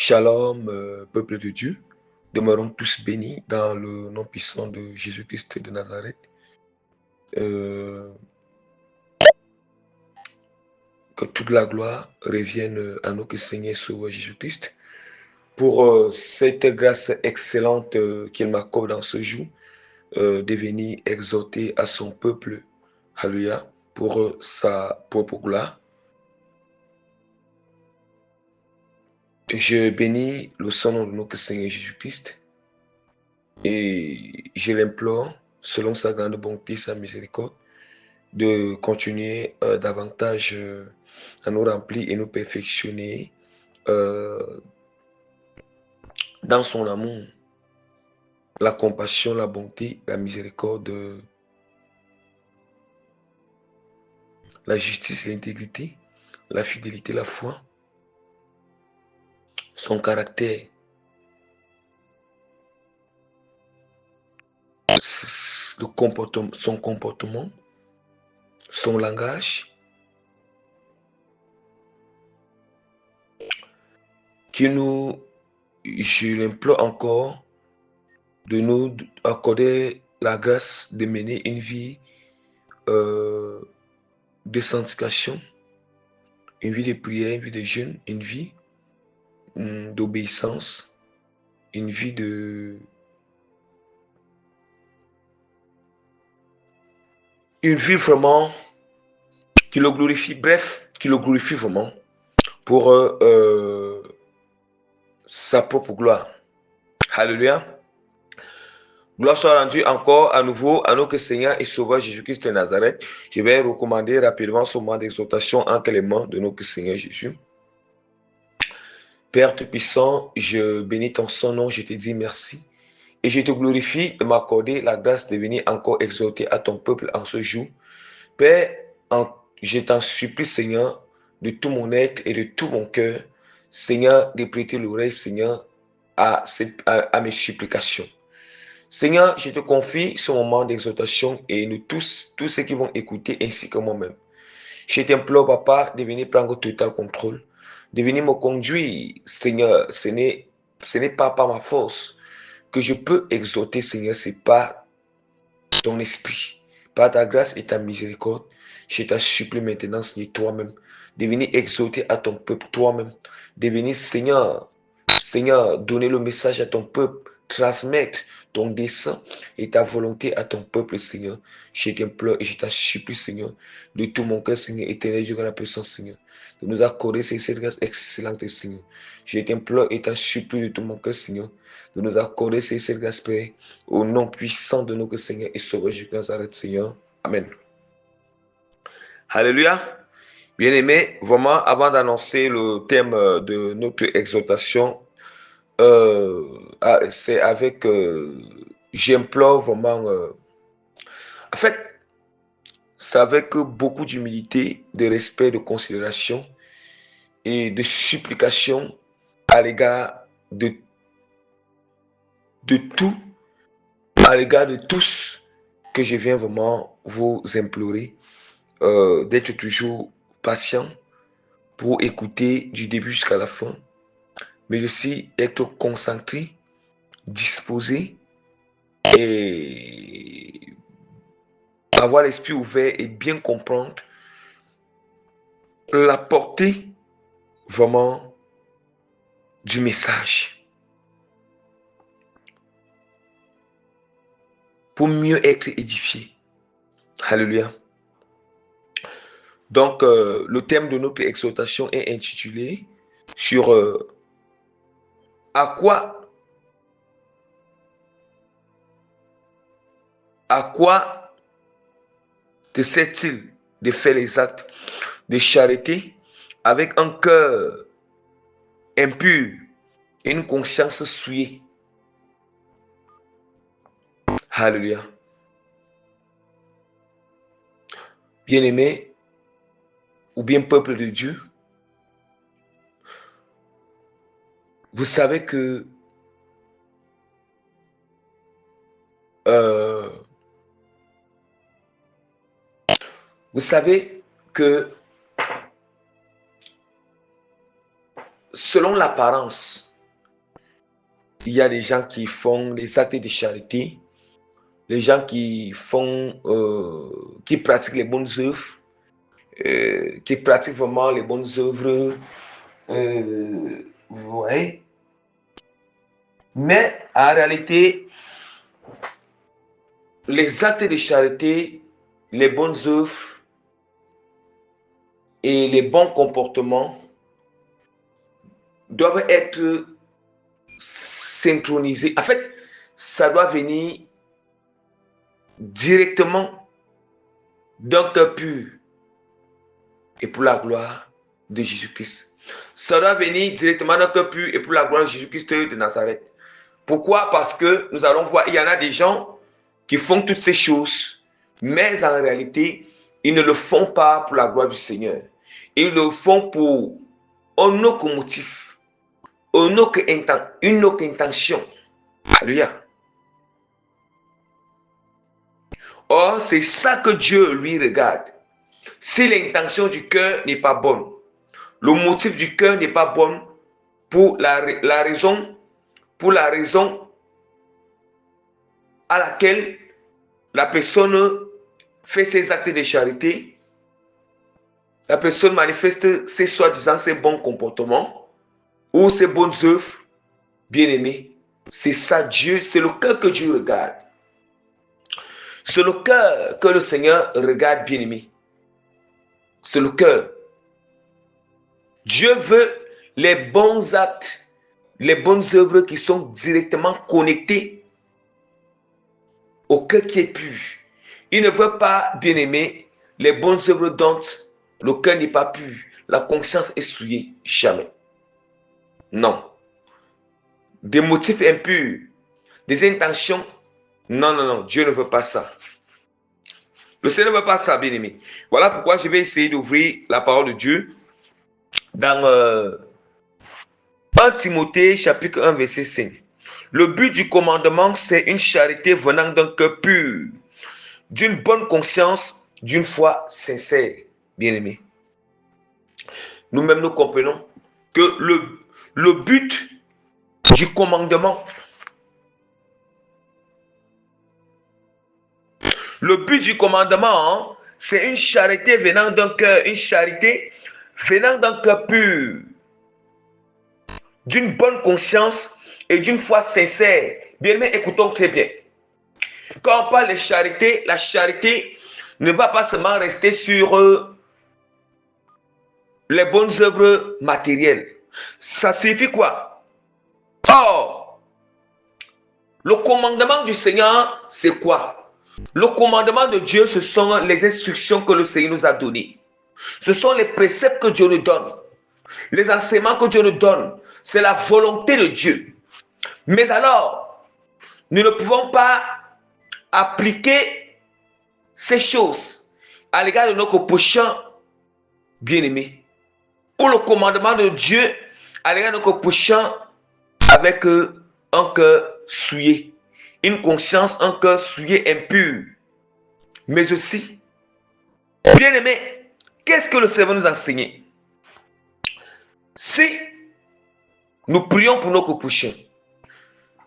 Shalom, peuple de Dieu. Demeurons tous bénis dans le nom puissant de Jésus-Christ de Nazareth. Euh, que toute la gloire revienne à notre Seigneur et Sauveur Jésus-Christ pour cette grâce excellente qu'il m'accorde dans ce jour, de venir exhorter à son peuple, Alléluia, pour sa propre gloire. Je bénis le Saint-Nom de notre Seigneur Jésus-Christ et je l'implore, selon sa grande bonté, sa miséricorde, de continuer davantage à nous remplir et nous perfectionner dans son amour, la compassion, la bonté, la miséricorde, la justice, l'intégrité, la fidélité, la foi, son caractère, son comportement, son langage, je l'implore encore de nous accorder la grâce de mener une vie de sanctification, une vie de prière, une vie de jeûne, une vie d'obéissance, une vie vraiment qui le glorifie, bref, qui le glorifie vraiment pour sa propre gloire. Alléluia. Gloire soit rendue encore à nouveau à notre Seigneur et Sauveur Jésus-Christ de Nazareth. Je vais recommander rapidement ce moment d'exhortation entre les mains de notre Seigneur Jésus. Père Tout-Puissant, je bénis ton nom, je te dis merci. Et je te glorifie de m'accorder la grâce de venir encore exhorter à ton peuple en ce jour. Père, je t'en supplie, Seigneur, de tout mon être et de tout mon cœur, Seigneur, de prêter l'oreille, Seigneur, à mes supplications. Seigneur, je te confie ce moment d'exhortation et nous tous ceux qui vont écouter ainsi que moi-même. Je t'implore, Papa, de venir prendre total contrôle, de venir me conduire, Seigneur. Ce n'est pas par ma force que je peux exhorter, Seigneur, c'est par ton esprit, par ta grâce et ta miséricorde. Je t'en supplie maintenant, Seigneur, toi-même, de venir exhorter à ton peuple, toi-même, de venir, Seigneur, donner le message à ton peuple, transmettre ton dessein et ta volonté à ton peuple, Seigneur. Je t'implore et je t'en supplie, Seigneur, de tout mon cœur, Seigneur, éternel Dieu, la puissance, Seigneur, de nous accorder cette grâce excellente, Seigneur. Je t'implore et t'en supplie de tout mon cœur, Seigneur, de nous accorder cette grâce, Père, au nom puissant de notre Seigneur et Sauveur Jésus Nazareth, Seigneur. Amen. Alléluia. Bien-aimés, vraiment, avant d'annoncer le thème de notre exhortation, c'est avec, j'implore vraiment, en fait, c'est avec beaucoup d'humilité, de respect, de considération et de supplication à l'égard de tout, à l'égard de tous, que je viens vraiment vous implorer d'être toujours patient pour écouter du début jusqu'à la fin, mais aussi être concentré, disposé et avoir l'esprit ouvert et bien comprendre la portée vraiment du message pour mieux être édifié. Alléluia. Donc, le thème de notre exhortation est intitulé sur à quoi te sert-il de faire les actes de charité avec un cœur impur et une conscience souillée. Alléluia. Bien-aimés, ou bien peuple de Dieu, vous savez que selon l'apparence, il y a des gens qui font des actes de charité, les gens qui font, qui pratiquent les bonnes œuvres, qui pratiquent vraiment les bonnes œuvres, vous voyez. Mais en réalité, les actes de charité, les bonnes œuvres et les bons comportements doivent être synchronisés. En fait, ça doit venir directement d'un cœur pur et pour la gloire de Jésus-Christ. Ça doit venir directement d'un cœur pur et pour la gloire de Jésus-Christ de Nazareth. Pourquoi? Parce que nous allons voir, il y en a des gens qui font toutes ces choses, mais en réalité, ils ne le font pas pour la gloire du Seigneur. Ils le font pour un autre motif, une autre intention. Alléluia. Or, c'est ça que Dieu lui regarde. Si l'intention du cœur n'est pas bonne, le motif du cœur n'est pas bon pour la raison à laquelle la personne fait ses actes de charité, la personne manifeste ses soi-disant ses bons comportements ou ses bonnes œuvres, bien aimés. C'est ça Dieu, c'est le cœur que Dieu regarde. C'est le cœur que le Seigneur regarde, bien aimé. C'est le cœur. Dieu veut les bons actes, les bonnes œuvres qui sont directement connectées au cœur qui est pur. Il ne veut pas, bien aimé, les bonnes œuvres dont le cœur n'est pas pur, la conscience est souillée. Jamais. Non. Des motifs impurs, des intentions. Non, non, non. Dieu ne veut pas ça. Le Seigneur ne veut pas ça, bien aimé. Voilà pourquoi je vais essayer d'ouvrir la parole de Dieu dans 1 Timothée chapitre 1 verset 5. Le but du commandement, c'est une charité venant d'un cœur pur, d'une bonne conscience, d'une foi sincère, bien aimé. Nous-mêmes, nous comprenons que le but du commandement, c'est une charité venant d'un cœur, pur, d'une bonne conscience et d'une foi sincère. Bien aimé, écoutons très bien. Quand on parle de charité, la charité ne va pas seulement rester sur les bonnes œuvres matérielles. Ça signifie quoi? Or, le commandement du Seigneur, c'est quoi? Le commandement de Dieu, ce sont les instructions que le Seigneur nous a données. Ce sont les préceptes que Dieu nous donne. Les enseignements que Dieu nous donne. C'est la volonté de Dieu. Mais alors, nous ne pouvons pas appliquer ces choses à l'égard de notre prochain bien-aimé. Ou le commandement de Dieu à l'égard de notre prochain avec un cœur souillé, une conscience, un cœur souillé, impur. Mais aussi, bien-aimé, qu'est-ce que le Seigneur nous a enseigné? Si nous prions pour notre prochain,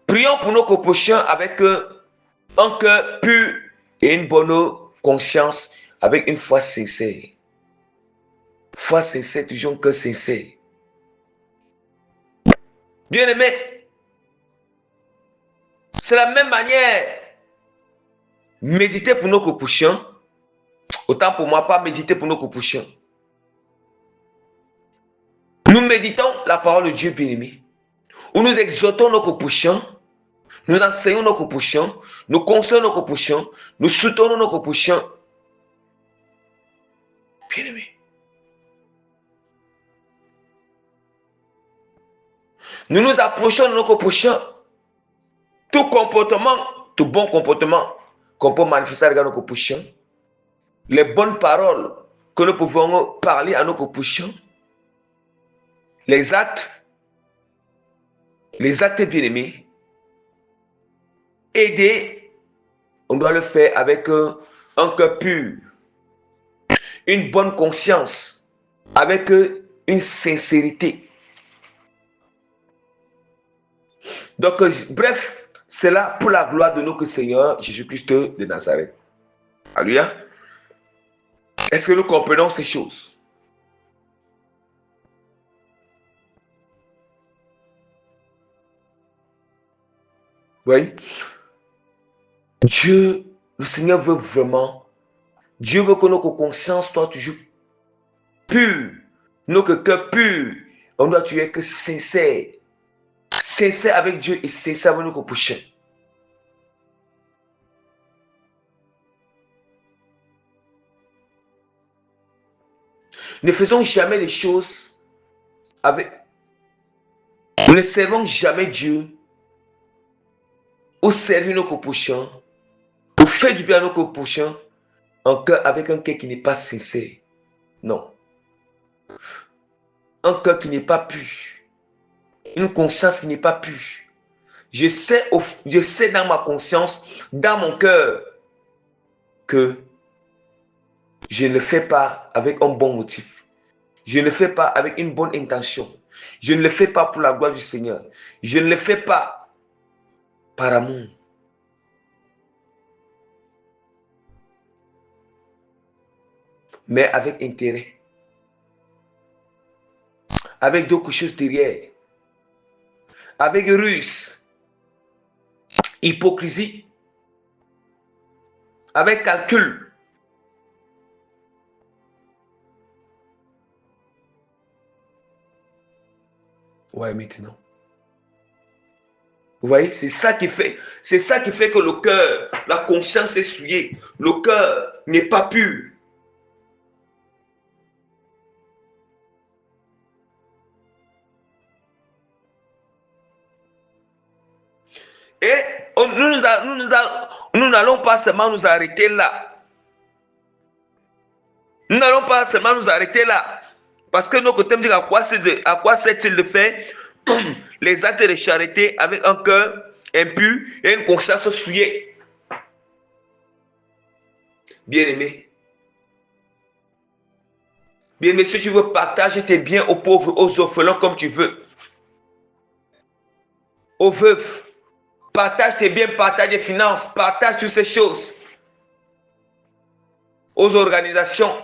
prions pour notre prochain avec un cœur pur et une bonne conscience, avec une foi sincère. Foi sincère, toujours un cœur sincère. Bien-aimé, c'est la même manière. Méditer pour notre prochain, autant pour moi, pas méditer pour notre prochain. Nous méditons la parole de Dieu, bien-aimé, où nous exhortons notre prochain, nous enseignons notre prochain, nous conseillons notre prochain, nous soutenons notre prochain. Bien-aimé. Nous nous approchons de notre prochain. Tout comportement, tout bon comportement qu'on peut manifester à notre prochain, les bonnes paroles que nous pouvons parler à notre prochain, les actes bien-aimés, aider, on doit le faire avec un cœur pur, une bonne conscience, avec une sincérité. Donc, bref, c'est là pour la gloire de notre Seigneur Jésus-Christ de Nazareth. Alléluia. Est-ce que nous comprenons ces choses? Oui. Dieu, le Seigneur veut vraiment, Dieu veut que notre conscience soit toujours pure, notre cœur pur. On doit toujours être sincère. Sincère avec Dieu et sincère avec notre prochain. Ne faisons jamais les choses avec... Ne servons jamais Dieu ou servir nos prochains, ou faire du bien à nos prochains avec un cœur qui n'est pas sincère. Non. Un cœur qui n'est pas pur. Une conscience qui n'est pas pure. Je sais dans ma conscience, dans mon cœur, que je ne le fais pas avec un bon motif. Je ne le fais pas avec une bonne intention. Je ne le fais pas pour la gloire du Seigneur. Je ne le fais pas par amour. Mais avec intérêt. Avec d'autres choses derrière. Avec ruse. Hypocrisie. Avec calcul. Ouais, maintenant. Vous voyez, c'est ça qui fait que le cœur, la conscience est souillée. Le cœur n'est pas pur. Et nous n'allons pas seulement nous arrêter là. Nous n'allons pas seulement nous arrêter là. Parce que notre thème dit à quoi sert-il de faire les actes de charité avec un cœur impur et une conscience souillée. Bien-aimé. Bien-aimé, si tu veux partager tes biens aux pauvres, aux orphelins comme tu veux. Aux veuves. Partage tes biens, partage tes finances, partage toutes ces choses. Aux organisations.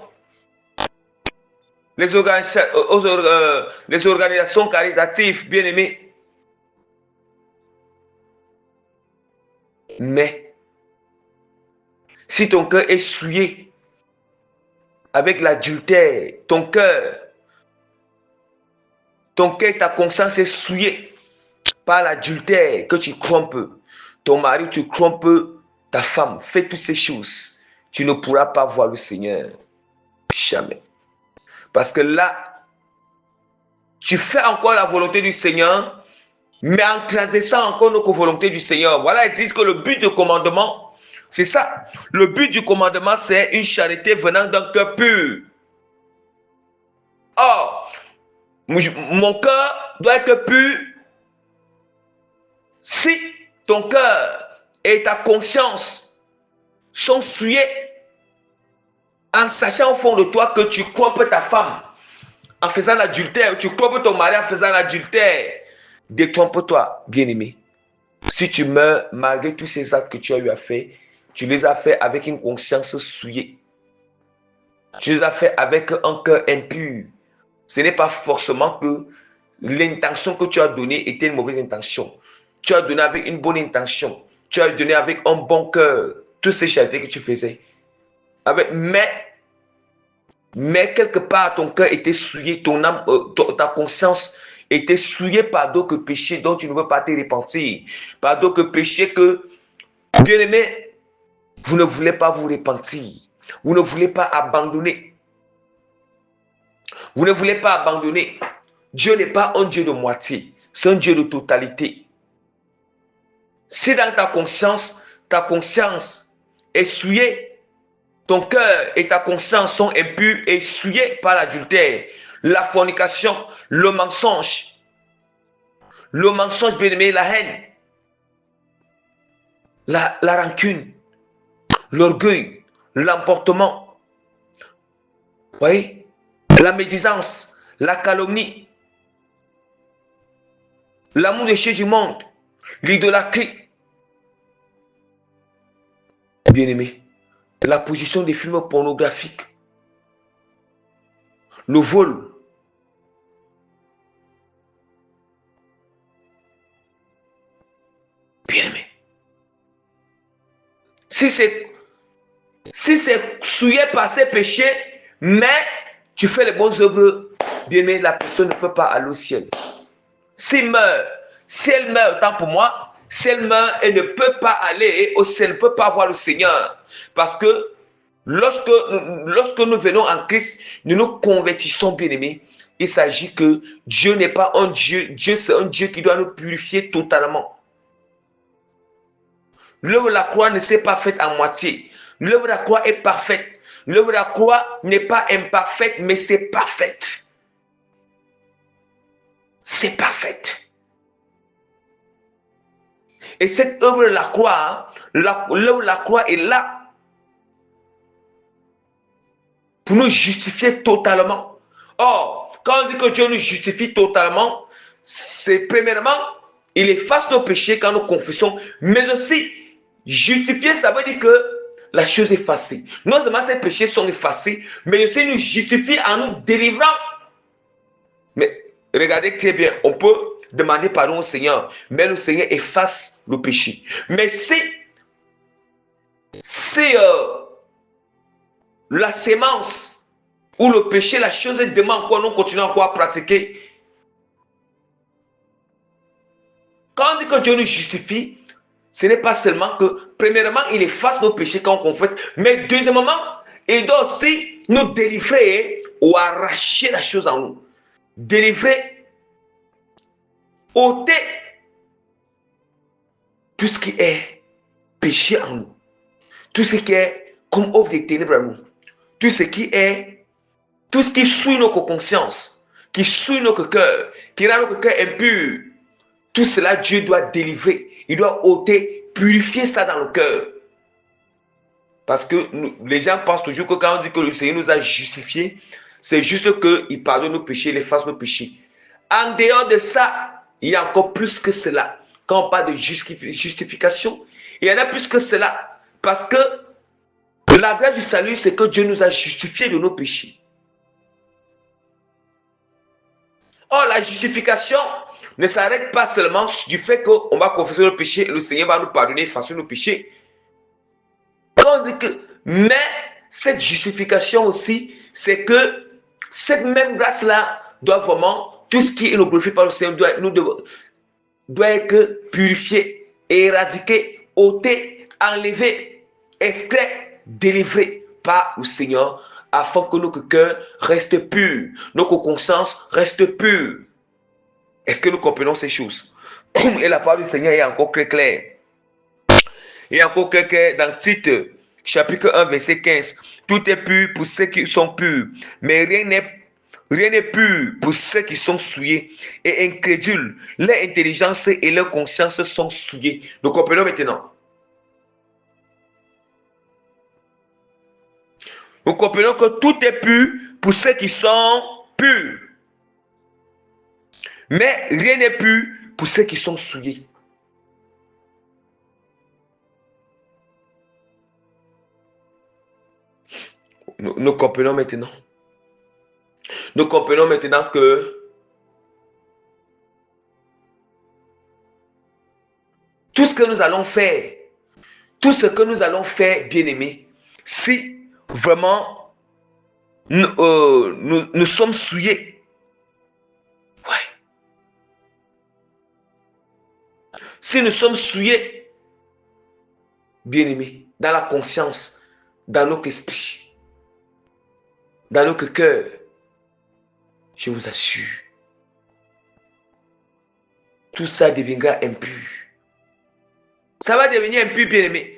Les organisations caritatives, bien-aimés. Mais, si ton cœur est souillé avec l'adultère, ton cœur, ta conscience est souillée par l'adultère, que tu trompes ton mari, tu trompes ta femme, fais toutes ces choses, tu ne pourras pas voir le Seigneur. Jamais. Parce que là, tu fais encore la volonté du Seigneur, mais en transgressant encore notre volonté du Seigneur. Voilà, ils disent que le but du commandement, c'est ça. Le but du commandement, c'est une charité venant d'un cœur pur. Or, mon cœur doit être pur. Si ton cœur et ta conscience sont souillés, en sachant au fond de toi que tu trompes ta femme en faisant l'adultère, tu trompes ton mari en faisant l'adultère, détrompe-toi, bien-aimé. Si tu meurs malgré tous ces actes que tu as eu à faire, tu les as fait avec une conscience souillée. Tu les as fait avec un cœur impur. Ce n'est pas forcément que l'intention que tu as donnée était une mauvaise intention. Tu as donné avec une bonne intention. Tu as donné avec un bon cœur toutes ces charités que tu faisais. Mais quelque part, ton cœur était souillé, ton âme, ta conscience était souillée par d'autres péchés dont tu ne veux pas te repentir. Par d'autres péchés que, bien aimé, vous ne voulez pas vous repentir. Vous ne voulez pas abandonner. Vous ne voulez pas abandonner. Dieu n'est pas un Dieu de moitié. C'est un Dieu de totalité. Si dans ta conscience est souillée, ton cœur et ta conscience sont impurs et souillés par l'adultère, la fornication, le mensonge, bien aimé, la haine, la rancune, l'orgueil, l'emportement, oui, la médisance, la calomnie, l'amour des choses du monde, l'idolâtrie, bien-aimé, la position des films pornographiques, le vol, bien-aimé. Si c'est souillé par ses péchés, mais tu fais les bonnes œuvres, bien-aimé, la personne ne peut pas aller au ciel. S'il meurt, si elle meurt, autant pour moi, si elle meurt, elle ne peut pas aller au ciel, elle ne peut pas voir le Seigneur. Parce que lorsque nous venons en Christ, nous nous convertissons, bien-aimés. Il s'agit que Dieu n'est pas un Dieu. Dieu, c'est un Dieu qui doit nous purifier totalement. L'œuvre de la croix ne s'est pas faite à moitié. L'œuvre de la croix est parfaite. L'œuvre de la croix n'est pas imparfaite, mais c'est parfaite. C'est parfaite. Et cette œuvre de la croix, l'œuvre de la croix est là pour nous justifier totalement. Or, quand on dit que Dieu nous justifie totalement, c'est premièrement, il efface nos péchés quand nous confessons, mais aussi, justifier, ça veut dire que la chose est effacée. Non seulement ces péchés sont effacés, mais aussi nous justifie en nous délivrant. Mais regardez très bien, on peut demander pardon au Seigneur, mais le Seigneur efface le péché. Mais si la sémence ou le péché, la chose est demain encore, nous continuons encore à pratiquer. Quand on dit que Dieu nous justifie, ce n'est pas seulement que, premièrement, il efface nos péchés quand on confesse, mais deuxièmement, il doit aussi nous délivrer ou arracher la chose en nous. Délivrer, ôter tout ce qui est péché en nous, tout ce qui est comme offre des ténèbres en nous, tout ce qui souille notre conscience, qui souille notre cœur, qui rend notre cœur impur, tout cela Dieu doit délivrer, il doit ôter, purifier ça dans le cœur. Parce que les gens pensent toujours que quand on dit que le Seigneur nous a justifiés, c'est juste qu'il pardonne nos péchés, il efface nos péchés. En dehors de ça, il y a encore plus que cela. Quand on parle de justification, il y en a plus que cela. Parce que la grâce du salut, c'est que Dieu nous a justifiés de nos péchés. Or, la justification ne s'arrête pas seulement du fait qu'on va confesser nos péchés et le Seigneur va nous pardonner, effacer nos péchés. Quand on dit que, mais cette justification aussi, c'est que cette même grâce-là doit vraiment, tout ce qui est glorifié par le Seigneur doit être purifié, éradiqué, ôté, enlevé, extrait, délivré par le Seigneur afin que notre cœur reste pur, notre conscience reste pure. Est-ce que nous comprenons ces choses? Et la parole du Seigneur est encore très claire. Il y a encore quelqu'un dans Tite, chapitre 1, verset 15. Tout est pur pour ceux qui sont purs, mais rien n'est pur pour ceux qui sont souillés et incrédules. Leur intelligence et leur conscience sont souillées. Nous comprenons maintenant. Nous comprenons que tout est pur pour ceux qui sont purs. Mais rien n'est pur pour ceux qui sont souillés. Nous comprenons maintenant. Nous comprenons maintenant que tout ce que nous allons faire, bien-aimés, si vraiment nous sommes souillés, ouais. Si nous sommes souillés, bien-aimés, dans la conscience, dans notre esprit, dans notre cœur, je vous assure, tout ça deviendra impur. Ça va devenir impur, bien-aimé.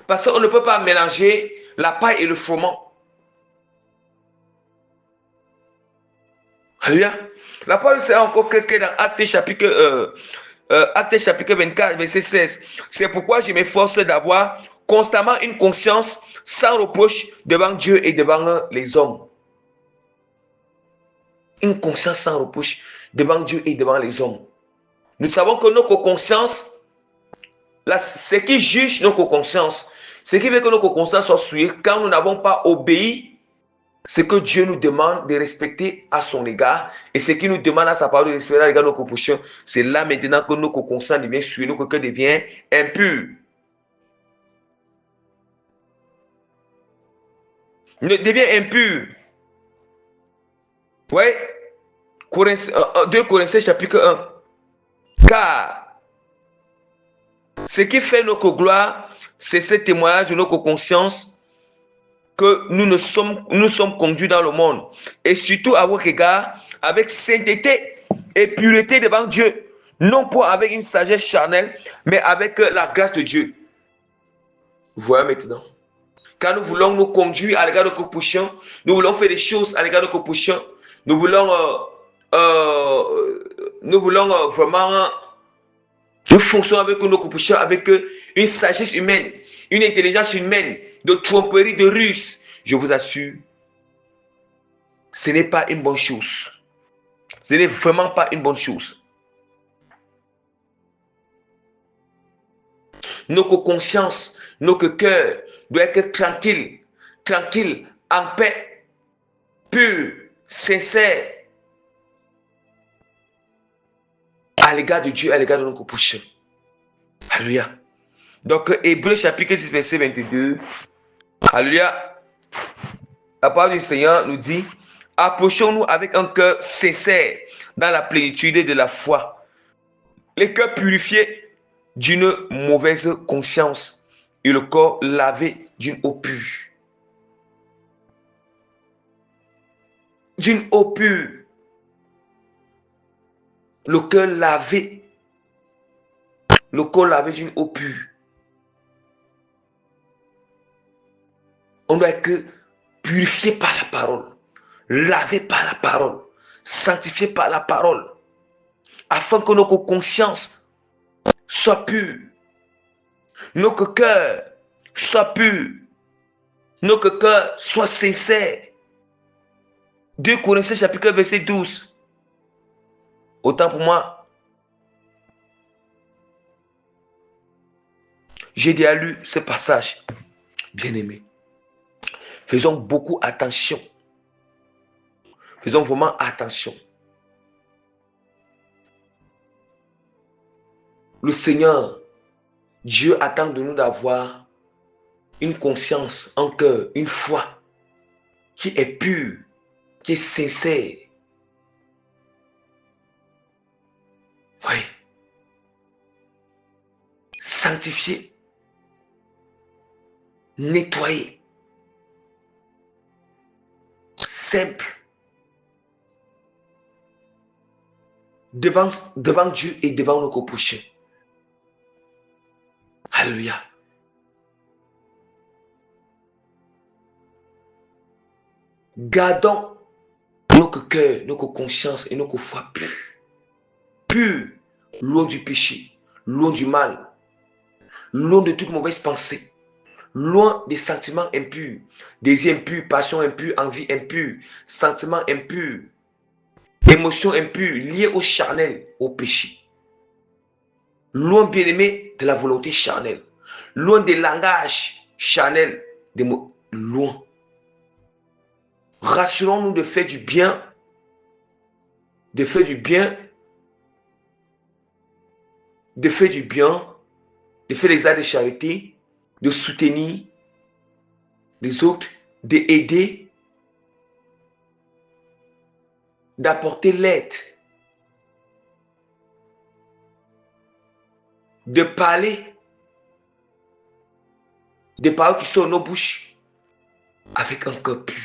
Parce qu'on ne peut pas mélanger la paille et le froment. Alléluia. La parole, c'est encore quelqu'un dans Actes chapitre 24, verset 16. C'est pourquoi je m'efforce d'avoir constamment une conscience sans reproche devant Dieu et devant les hommes. une conscience sans reproche devant Dieu et devant les hommes. Nous savons que notre conscience, ce qui juge notre conscience, ce qui fait que notre conscience soit souillée quand nous n'avons pas obéi ce que Dieu nous demande de respecter à son égard et ce qu'il nous demande à sa parole de respecter à l'égard de nos propositions, c'est là maintenant que notre conscience devient souillé, notre cœur devient impur. Ne devient impur. Oui. 2 Corinthiens chapitre 1. Car ce qui fait notre gloire, c'est ce témoignage de notre conscience que nous sommes conduits dans le monde. Et surtout à votre égard, avec sainteté et pureté devant Dieu. Non pas avec une sagesse charnelle, mais avec la grâce de Dieu. Vous voyez maintenant. Quand nous voulons nous conduire à l'égard de nos prochains, nous voulons faire des choses à l'égard de nos prochains, nous voulons vraiment nous fonctionnons avec nos prochains, avec une sagesse humaine, une intelligence humaine, de tromperie, de ruse. Je vous assure, ce n'est pas une bonne chose. Ce n'est vraiment pas une bonne chose. Notre conscience, notre cœur doit être tranquille, en paix, pur, sincère, à l'égard de Dieu, à l'égard de notre prochain. Alléluia. Donc, Hébreux chapitre 6, verset 22. Alléluia. La parole du Seigneur nous dit, approchons-nous avec un cœur sincère dans la plénitude de la foi. Les cœurs purifiés d'une mauvaise conscience et le corps lavé d'une eau pure. D'une eau pure. Le cœur lavé. Le corps lavé d'une eau pure. On doit être purifié par la parole, lavé par la parole, sanctifié par la parole, afin que notre conscience soit pure, notre cœur soit pur, notre cœur soit sincère. 2 Corinthiens chapitre verset 12. Autant pour moi, j'ai déjà lu ce passage, bien aimé. Faisons beaucoup attention. Faisons vraiment attention. Le Seigneur, Dieu attend de nous d'avoir une conscience, un cœur, une foi qui est pure, qui est sincère. Oui. Sanctifié. Nettoyé. Simple. Devant Dieu et devant nos prochains. Alléluia. Gardons notre cœur, notre conscience et notre foi pure. Pure, loin du péché, loin du mal, loin de toute mauvaise pensée, loin des sentiments impurs, désirs impurs, passions impures, envie impure, sentiments impurs, émotions impures liées au charnel, au péché. Loin, bien-aimé, de la volonté charnelle, loin des langages charnels, des mots, loin. Rassurons-nous de faire du bien, de faire les actes de charité, de soutenir les autres, d'aider, d'apporter l'aide, de parler des paroles qui sont dans nos bouches avec un cœur pur,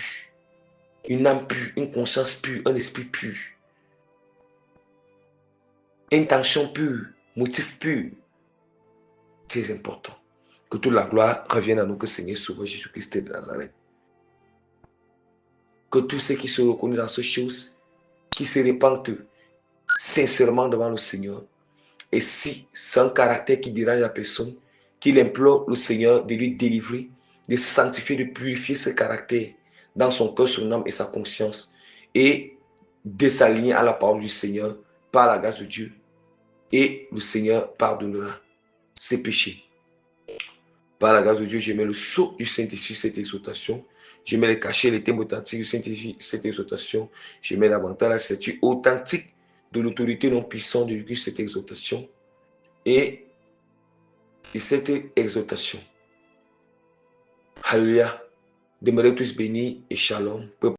une âme pure, une conscience pure, un esprit pur, intention pure, motif pur. Très important. Que toute la gloire revienne à nous, que Seigneur Sauveur Jésus-Christ de Nazareth. Que tous ceux qui se reconnaissent dans ces choses, qui se répandent sincèrement devant le Seigneur, et si c'est un caractère qui dérange la personne, qu'il implore le Seigneur de lui délivrer, de sanctifier, de purifier ce caractère dans son cœur, son âme et sa conscience, et désaligné à la parole du Seigneur par la grâce de Dieu. Et le Seigneur pardonnera ses péchés. Par la grâce de Dieu, je mets le sceau du Saint-Esprit, cette exhortation. Je mets les cachets, les thèmes authentiques du Saint-Esprit, cette exhortation. Je mets davantage la statue authentique de l'autorité non puissante de cette exhortation. Et cette exhortation. Alléluia. Demeurez tous bénis et shalom.